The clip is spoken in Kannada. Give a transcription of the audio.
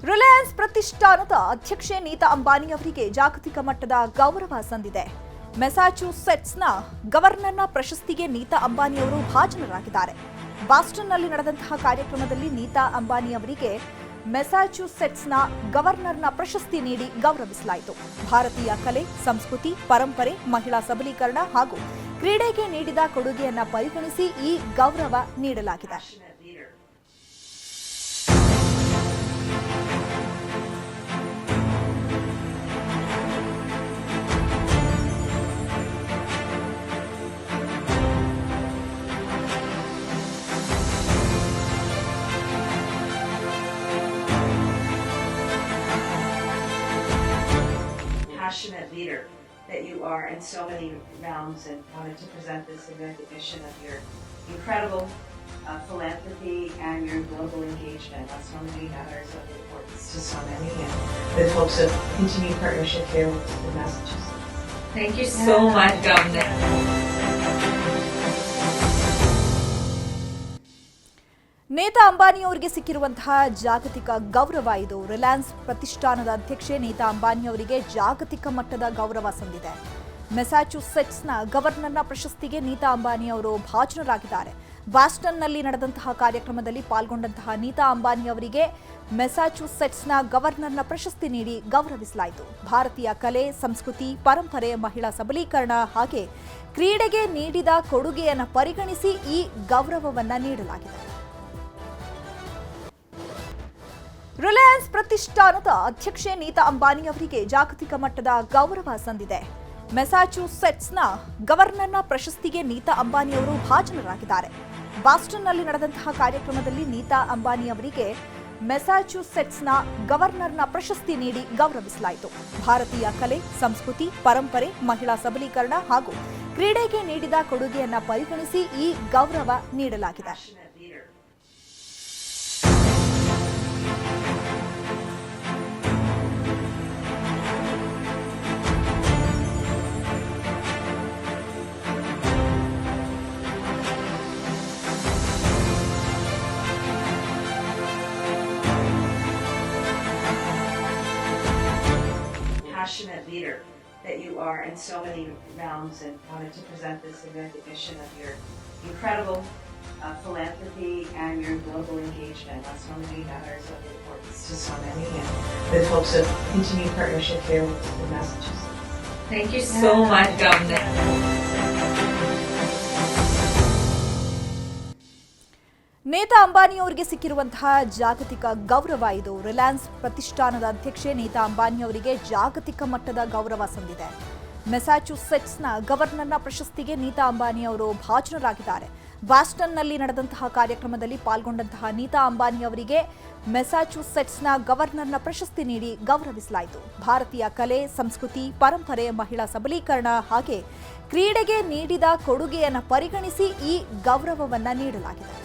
ರಿಲಯನ್ಸ್ ಪ್ರತಿಷ್ಠಾನದ ಅಧ್ಯಕ್ಷೆ ನೀತಾ ಅಂಬಾನಿ ಅವರಿಗೆ ಜಾಗತಿಕ ಮಟ್ಟದ ಗೌರವ ಸಂದಿದೆ. ಮೆಸಾಚ್ಯೂಸೆಟ್ಸ್ನ ಗವರ್ನರ್ನ ಪ್ರಶಸ್ತಿಗೆ ನೀತಾ ಅಂಬಾನಿ ಅವರು ಭಾಜನರಾಗಿದ್ದಾರೆ. ಬಾಸ್ಟನ್ನಲ್ಲಿ ನಡೆದಂತಹ ಕಾರ್ಯಕ್ರಮದಲ್ಲಿ ನೀತಾ ಅಂಬಾನಿ ಅವರಿಗೆ ಮೆಸಾಚ್ಯೂಸೆಟ್ಸ್ನ ಗವರ್ನರ್ನ ಪ್ರಶಸ್ತಿ ನೀಡಿ ಗೌರವಿಸಲಾಯಿತು. ಭಾರತೀಯ ಕಲೆ, ಸಂಸ್ಕೃತಿ, ಪರಂಪರೆ, ಮಹಿಳಾ ಸಬಲೀಕರಣ ಹಾಗೂ ಕ್ರೀಡೆಗೆ ನೀಡಿದ ಕೊಡುಗೆಯನ್ನು ಪರಿಗಣಿಸಿ ಈ ಗೌರವ ನೀಡಲಾಗಿದೆ. Passionate leader that you are in so many realms, and wanted to present this in recognition of your incredible philanthropy and your global engagement on so many matters of importance to so many, and with hopes of continued partnership here with Massachusetts. Thank you so much, Governor. Neeta Ambani ಅವರಿಗೆ ಸಿಕ್ಕಿರುವಂತಹ ಜಾಗತಿಕ ಗೌರವ ಇದು. ರಿಲಯನ್ಸ್ ಪ್ರತಿಷ್ಠಾನದ ಅಧ್ಯಕ್ಷೆ ನೀತಾ ಅಂಬಾನಿ ಅವರಿಗೆ ಜಾಗತಿಕ ಮಟ್ಟದ ಗೌರವ ಸಂದಿದೆ. ಮೆಸಾಚ್ಯೂಸೆಟ್ಸ್ನ ಗವರ್ನರ್ನ ಪ್ರಶಸ್ತಿಗೆ ನೀತಾ ಅಂಬಾನಿ ಅವರು ಭಾಜನರಾಗಿದ್ದಾರೆ. ಬಾಸ್ಟನ್ನಲ್ಲಿ ನಡೆದಂತಹ ಕಾರ್ಯಕ್ರಮದಲ್ಲಿ ಪಾಲ್ಗೊಂಡಂತಹ ನೀತಾ ಅಂಬಾನಿ ಅವರಿಗೆ ಮೆಸಾಚ್ಯೂಸೆಟ್ಸ್ನ ಗವರ್ನರ್ನ ಪ್ರಶಸ್ತಿ ನೀಡಿ ಗೌರವಿಸಲಾಯಿತು. ಭಾರತೀಯ ಕಲೆ, ಸಂಸ್ಕೃತಿ, ಪರಂಪರೆ, ಮಹಿಳಾ ಸಬಲೀಕರಣ ಹಾಗೆ ಕ್ರೀಡೆಗೆ ನೀಡಿದ ಕೊಡುಗೆಯನ್ನು ಪರಿಗಣಿಸಿ ಈ ಗೌರವವನ್ನು ನೀಡಲಾಗಿದೆ. ರಿಲಯನ್ಸ್ ಪ್ರತಿಷ್ಠಾನದ ಅಧ್ಯಕ್ಷೆ ನೀತಾ ಅಂಬಾನಿ ಅವರಿಗೆ ಜಾಗತಿಕ ಮಟ್ಟದ ಗೌರವ ಸಂದಿದೆ. ಮೆಸಾಚ್ಯೂಸೆಟ್ಸ್ನ ಗವರ್ನರ್ನ ಪ್ರಶಸ್ತಿಗೆ ನೀತಾ ಅಂಬಾನಿ ಅವರು ಭಾಜನರಾಗಿದ್ದಾರೆ. ಬಾಸ್ಟನ್ನಲ್ಲಿ ನಡೆದಂತಹ ಕಾರ್ಯಕ್ರಮದಲ್ಲಿ ನೀತಾ ಅಂಬಾನಿ ಅವರಿಗೆ ಮೆಸಾಚ್ಯೂಸೆಟ್ಸ್ನ ಗವರ್ನರ್ನ ಪ್ರಶಸ್ತಿ ನೀಡಿ ಗೌರವಿಸಲಾಯಿತು. ಭಾರತೀಯ ಕಲೆ, ಸಂಸ್ಕೃತಿ, ಪರಂಪರೆ, ಮಹಿಳಾ ಸಬಲೀಕರಣ ಹಾಗೂ ಕ್ರೀಡೆಗೆ ನೀಡಿದ ಕೊಡುಗೆಯನ್ನು ಪರಿಗಣಿಸಿ ಈ ಗೌರವ ನೀಡಲಾಗಿದೆ. Passionate leader that you are in so many realms, and wanted to present this in recognition of your incredible philanthropy and your global engagement on so many matters of importance to so many, and with hopes of continued partnership here with Massachusetts. Thank you so much, Governor. Neeta Ambani ಅವರಿಗೆ ಸಿಕ್ಕಿರುವಂತಹ ಜಾಗತಿಕ ಗೌರವ ಇದು. ರಿಲಯನ್ಸ್ ಪ್ರತಿಷ್ಠಾನದ ಅಧ್ಯಕ್ಷೆ ನೀತಾ ಅಂಬಾನಿ ಅವರಿಗೆ ಜಾಗತಿಕ ಮಟ್ಟದ ಗೌರವ ಸಂದಿದೆ. ಮೆಸಾಚ್ಯೂಸೆಟ್ಸ್ನ ಗವರ್ನರ್ನ ಪ್ರಶಸ್ತಿಗೆ ನೀತಾ ಅಂಬಾನಿ ಅವರು ಭಾಜನರಾಗಿದ್ದಾರೆ. ಬಾಸ್ಟನ್ನಲ್ಲಿ ನಡೆದಂತಹ ಕಾರ್ಯಕ್ರಮದಲ್ಲಿ ಪಾಲ್ಗೊಂಡಂತಹ ನೀತಾ ಅಂಬಾನಿ ಅವರಿಗೆ ಮೆಸಾಚ್ಯೂಸೆಟ್ಸ್ನ ಗವರ್ನರ್ನ ಪ್ರಶಸ್ತಿ ನೀಡಿ ಗೌರವಿಸಲಾಯಿತು. ಭಾರತೀಯ ಕಲೆ, ಸಂಸ್ಕೃತಿ, ಪರಂಪರೆ, ಮಹಿಳಾ ಸಬಲೀಕರಣ ಹಾಗೆ ಕ್ರೀಡೆಗೆ ನೀಡಿದ ಕೊಡುಗೆಯನ್ನು ಪರಿಗಣಿಸಿ ಈ ಗೌರವವನ್ನು ನೀಡಲಾಗಿದೆ.